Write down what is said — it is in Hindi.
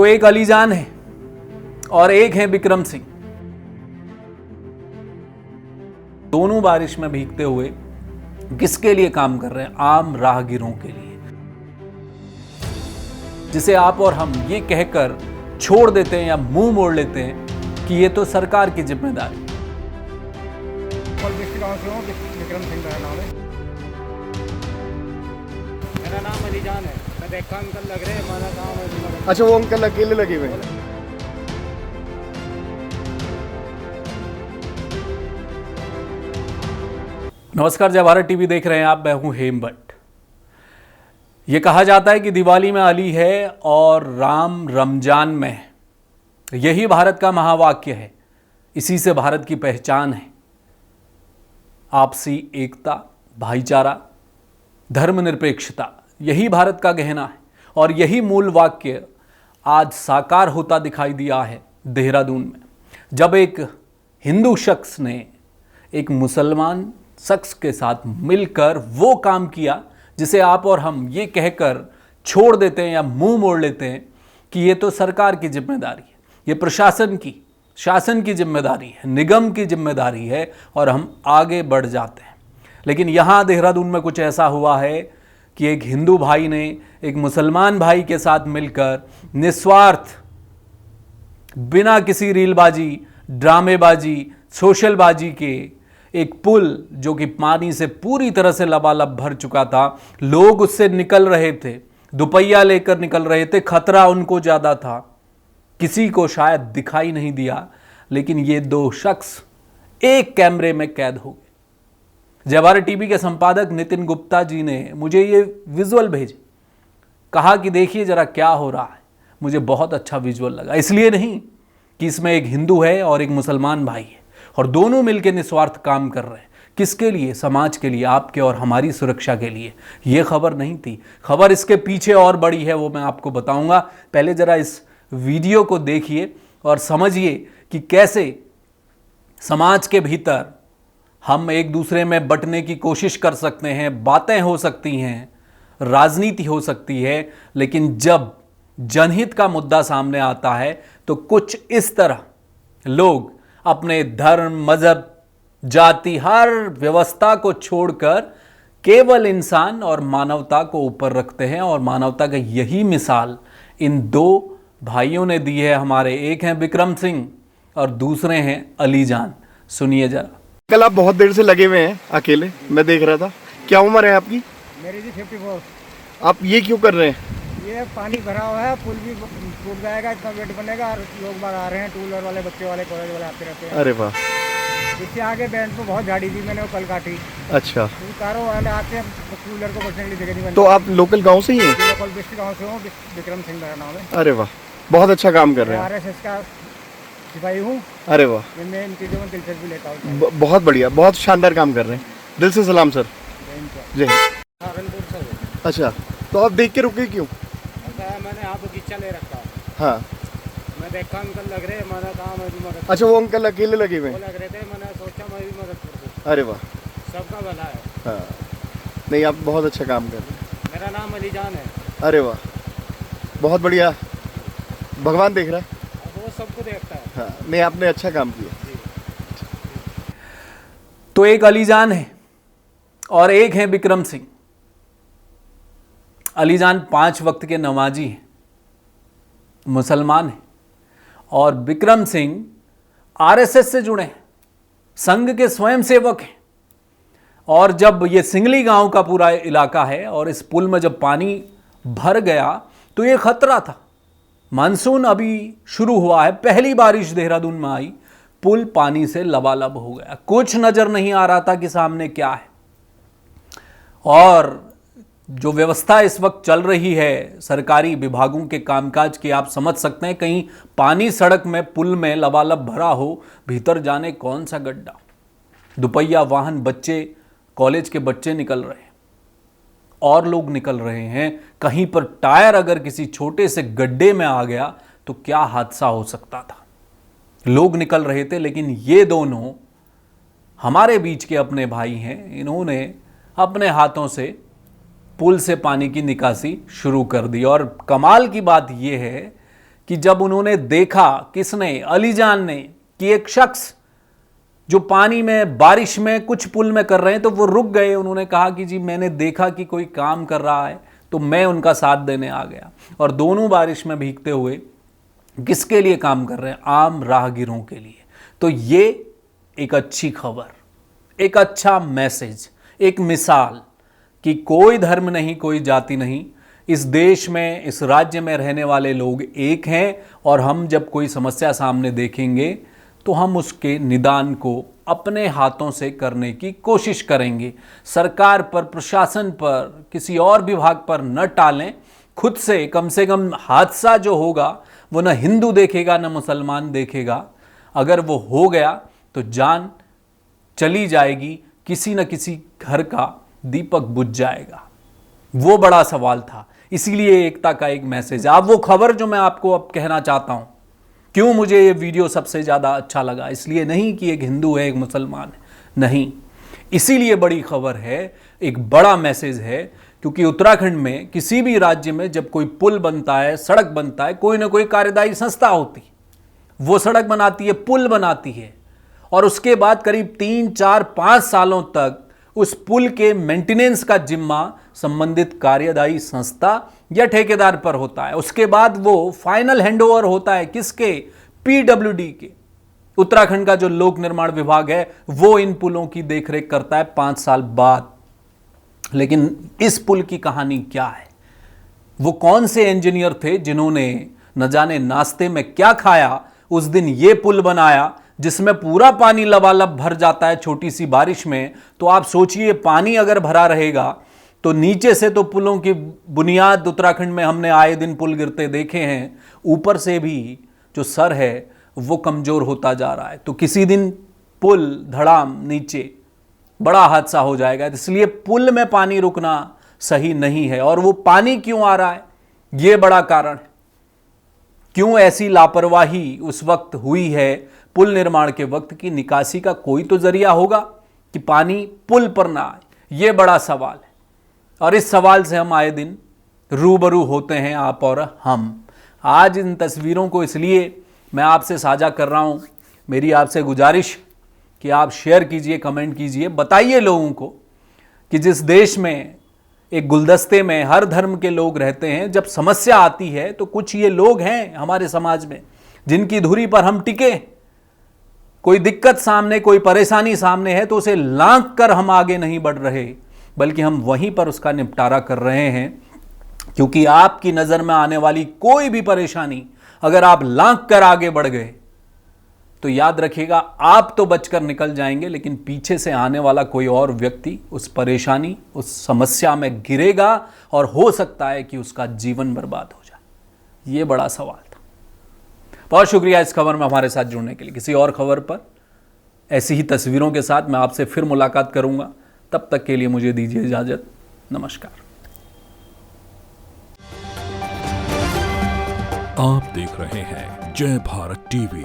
तो एक अलीजान है और एक है बिक्रम सिंह। दोनों बारिश में भीगते हुए किसके लिए काम कर रहे हैं? आम राहगीरों के लिए, जिसे आप और हम ये कहकर छोड़ देते हैं या मुंह मोड़ लेते हैं कि ये तो सरकार की जिम्मेदारी। बिक्रम सिंह का नाम है। मेरा नाम अलीजान है। मैं देखा अंकल लग रहे हैं, हमारा काम है। अच्छा, वो अंकल अकेले लगे हुए हैं। नमस्कार, जय भारत टीवी देख रहे हैं आप। मैं हूं हेम भट्ट। ये कहा जाता है कि दिवाली में अली है और राम रमजान में है। यही भारत का महावाक्य है, इसी से भारत की पहचान है। आपसी एकता, भाईचारा, धर्मनिरपेक्षता, यही भारत का गहना है। और यही मूल वाक्य आज साकार होता दिखाई दिया है देहरादून में, जब एक हिंदू शख्स ने एक मुसलमान शख्स के साथ मिलकर वो काम किया जिसे आप और हम ये कहकर छोड़ देते हैं या मुंह मोड़ लेते हैं कि ये तो सरकार की जिम्मेदारी है, ये प्रशासन की, शासन की जिम्मेदारी है, निगम की जिम्मेदारी है, और हम आगे बढ़ जाते हैं। लेकिन यहाँ देहरादून में कुछ ऐसा हुआ है कि एक हिंदू भाई ने एक मुसलमान भाई के साथ मिलकर निस्वार्थ, बिना किसी रीलबाजी, ड्रामेबाजी, सोशलबाजी के एक पुल जो कि पानी से पूरी तरह से लबालब भर चुका था, लोग उससे निकल रहे थे, दुपहिया लेकर निकल रहे थे, खतरा उनको ज़्यादा था, किसी को शायद दिखाई नहीं दिया, लेकिन ये दो शख्स एक कैमरे में कैद हो गए। जय भारत टीवी के संपादक नितिन गुप्ता जी ने मुझे ये विजुअल भेजे, कहा कि देखिए जरा क्या हो रहा है। मुझे बहुत अच्छा विजुअल लगा, इसलिए नहीं कि इसमें एक हिंदू है और एक मुसलमान भाई है और दोनों मिलकर निस्वार्थ काम कर रहे हैं। किसके लिए? समाज के लिए, आपके और हमारी सुरक्षा के लिए। ये खबर नहीं थी, खबर इसके पीछे और बड़ी है, वो मैं आपको बताऊंगा। पहले जरा इस वीडियो को देखिए और समझिए कि कैसे समाज के भीतर हम एक दूसरे में बंटने की कोशिश कर सकते हैं, बातें हो सकती हैं, राजनीति हो सकती है, लेकिन जब जनहित का मुद्दा सामने आता है तो कुछ इस तरह लोग अपने धर्म, मजहब, जाति, हर व्यवस्था को छोड़कर केवल इंसान और मानवता को ऊपर रखते हैं। और मानवता का यही मिसाल इन दो भाइयों ने दी है हमारे। एक हैं बिक्रम सिंह और दूसरे हैं अलीजान। सुनिए जरा। कल आप बहुत देर से लगे हुए हैं अकेले, मैं देख रहा था। क्या उम्र है आपकी? मेरी जी 54। आप ये क्यों कर रहे हैं? ये पानी भरा हुआ है, पुल भी टूट जाएगा, इतना वेट बनेगा और लोग बाहर आ रहे हैं, टू व्हीलर वाले, बच्चे वाले, कॉलेज वाले आते रहते हैं। अरे वाह। इससे आगे बैंड पे बहुत झाड़ी थी, मैंने वो कल काटी। अच्छा, तो कारों वाले आते हैं, टू व्हीलर को बचने के लिए जगह नहीं बनती। तो आप लोकल गांव से ही हैं? लोकल डिस्ट्रिक्ट गाँव से हूँ, बिक्रम सिंह मेरा नाम है। अरे वाह, बहुत अच्छा काम कर रहे हैं। RSS का सिपाही हूँ। अरे वाह, मैं इन चीज़ों में दिलचस्पी लेता हूँ। बहुत बढ़िया, बहुत शानदार काम कर रहे हैं। दिल से सलाम सर। जय हिंद। सहारनपुर से। अच्छा, तो आप देख के रुके क्यों? मैंने यहाँ बगीचा ले रखा। हाँ। मैं देखा अंकल लग रहे हैं, हमारा काम है भी मदद। अच्छा, वो अंकल अकेले लगे हुए वो हैं। लग रहे थे, मैंने सोचा मैं भी मदद कर दूँ। अरे वाह, सबका भला है। हाँ, नहीं आप बहुत अच्छा काम कर रहे हैं। मेरा नाम अलीजान है। अरे वाह, बहुत बढ़िया, भगवान देख रहा है। अब वो सबको देखता है। हाँ, नहीं आपने अच्छा काम किया। तो एक अलीजान है और एक है बिक्रम सिंह। अलीजान 5 वक्त के नमाजी हैं, मुसलमान हैं, और बिक्रम सिंह RSS से जुड़े हैं, संघ के स्वयंसेवक हैं। और जब ये सिंगली गांव का पूरा इलाका है और इस पुल में जब पानी भर गया तो ये खतरा था। मानसून अभी शुरू हुआ है, पहली बारिश देहरादून में आई, पुल पानी से लबालब हो गया, कुछ नजर नहीं आ रहा था कि सामने क्या है। और जो व्यवस्था इस वक्त चल रही है सरकारी विभागों के कामकाज की, आप समझ सकते हैं, कहीं पानी सड़क में, पुल में लबालब भरा हो, भीतर जाने कौन सा गड्ढा, दुपहिया वाहन, बच्चे, कॉलेज के बच्चे निकल रहे हैं और लोग निकल रहे हैं। कहीं पर टायर अगर किसी छोटे से गड्ढे में आ गया तो क्या हादसा हो सकता था। लोग निकल रहे थे, लेकिन ये दोनों हमारे बीच के अपने भाई हैं। इन्होंने अपने हाथों से पुल से पानी की निकासी शुरू कर दी। और कमाल की बात यह है कि जब उन्होंने देखा, किसने, अलीजान ने, कि एक शख्स जो पानी में, बारिश में कुछ पुल में कर रहे हैं, तो वो रुक गए। उन्होंने कहा कि जी मैंने देखा कि कोई काम कर रहा है तो मैं उनका साथ देने आ गया। और दोनों बारिश में भीगते हुए किसके लिए काम कर रहे हैं? आम राहगीरों के लिए। तो ये एक अच्छी खबर, एक अच्छा मैसेज, एक मिसाल कि कोई धर्म नहीं, कोई जाति नहीं, इस देश में, इस राज्य में रहने वाले लोग एक हैं। और हम जब कोई समस्या सामने देखेंगे तो हम उसके निदान को अपने हाथों से करने की कोशिश करेंगे। सरकार पर, प्रशासन पर, किसी और विभाग पर न टालें, खुद से कम हादसा जो होगा वो न हिंदू देखेगा न मुसलमान देखेगा। अगर वो हो गया तो जान चली जाएगी, किसी न किसी घर का दीपक बुझ जाएगा। वो बड़ा सवाल था, इसीलिए एकता का एक मैसेज। अब वो खबर जो मैं आपको अब कहना चाहता हूं, क्यों मुझे ये वीडियो सबसे ज़्यादा अच्छा लगा, इसलिए नहीं कि एक हिंदू है, एक मुसलमान है, नहीं, इसीलिए बड़ी खबर है, एक बड़ा मैसेज है, क्योंकि उत्तराखंड में, किसी भी राज्य में जब कोई पुल बनता है, सड़क बनता है, कोई ना कोई कार्यदायी संस्था होती, वो सड़क बनाती है, पुल बनाती है, और उसके बाद करीब 3, 4, 5 सालों तक उस पुल के मेंटेनेंस का जिम्मा संबंधित कार्यदायी संस्था या ठेकेदार पर होता है। उसके बाद वो फाइनल हैंडओवर होता है किसके? पीडब्ल्यूडी के। उत्तराखंड का जो लोक निर्माण विभाग है वो इन पुलों की देखरेख करता है 5 साल बाद। लेकिन इस पुल की कहानी क्या है? वो कौन से इंजीनियर थे जिन्होंने न जाने नाश्ते में क्या खाया, उस दिन ये पुल बनाया जिसमें पूरा पानी लबालब भर जाता है छोटी सी बारिश में। तो आप सोचिए, पानी अगर भरा रहेगा तो नीचे से तो पुलों की बुनियाद उत्तराखंड में हमने आए दिन पुल गिरते देखे हैं, ऊपर से भी जो सर है वो कमजोर होता जा रहा है। तो किसी दिन पुल धड़ाम नीचे, बड़ा हादसा हो जाएगा। इसलिए पुल में पानी रुकना सही नहीं है। और वो पानी क्यों आ रहा है, ये बड़ा कारण है। क्यों ऐसी लापरवाही उस वक्त हुई है पुल निर्माण के वक्त की? निकासी का कोई तो जरिया होगा कि पानी पुल पर ना आए, ये बड़ा सवाल है। और इस सवाल से हम आए दिन रूबरू होते हैं, आप और हम। आज इन तस्वीरों को इसलिए मैं आपसे साझा कर रहा हूं, मेरी आपसे गुजारिश कि आप शेयर कीजिए, कमेंट कीजिए, बताइए लोगों को कि जिस देश में एक गुलदस्ते में हर धर्म के लोग रहते हैं, जब समस्या आती है तो कुछ ये लोग हैं हमारे समाज में जिनकी धुरी पर हम टिके। कोई दिक्कत सामने, कोई परेशानी सामने है तो उसे लांघ कर हम आगे नहीं बढ़ रहे, बल्कि हम वहीं पर उसका निपटारा कर रहे हैं। क्योंकि आपकी नजर में आने वाली कोई भी परेशानी अगर आप लांघ कर आगे बढ़ गए तो याद रखिएगा, आप तो बचकर निकल जाएंगे, लेकिन पीछे से आने वाला कोई और व्यक्ति उस परेशानी, उस समस्या में गिरेगा और हो सकता है कि उसका जीवन बर्बाद हो जाए। ये बड़ा सवाल था। बहुत शुक्रिया इस खबर में हमारे साथ जुड़ने के लिए। किसी और खबर पर ऐसी ही तस्वीरों के साथ मैं आपसे फिर मुलाकात करूंगा। तब तक के लिए मुझे दीजिए इजाजत। नमस्कार। आप देख रहे हैं जय भारत टीवी।